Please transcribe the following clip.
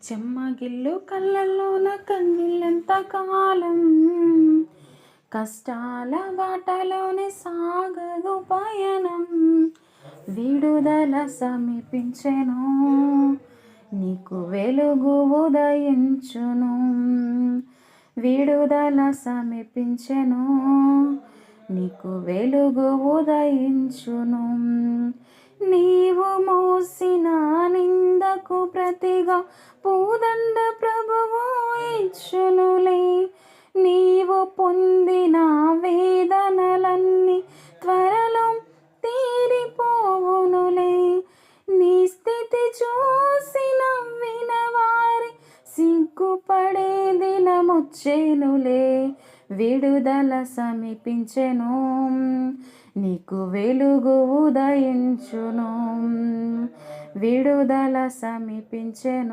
చెమ్మగిల్లు కళ్ళల్లోన కన్నీళ్ళెంత కాలం, కష్టాల బాటలోనే సాగదు పయనం. విడుదల సమీపించెను, నీకు వెలుగు ఉదయించును. విడుదల సమీపించెను, నీకు వెలుగు ఉదయించును. నీవు మోసిన నిందకు ప్రతిగా పూదండ ప్రభువు ఇచ్చునులే. నీవు పొందిన వేదనలన్నీ త్వరలో తీరిపోవునులే. నీ స్థితి చూసి నవ్విన వారి సిగ్గుపడే దినమొచ్చేనులే. విడుదల సమీపించెను, నీకు వెలుగు ఉదయించును. విడుదల సమీపించెను.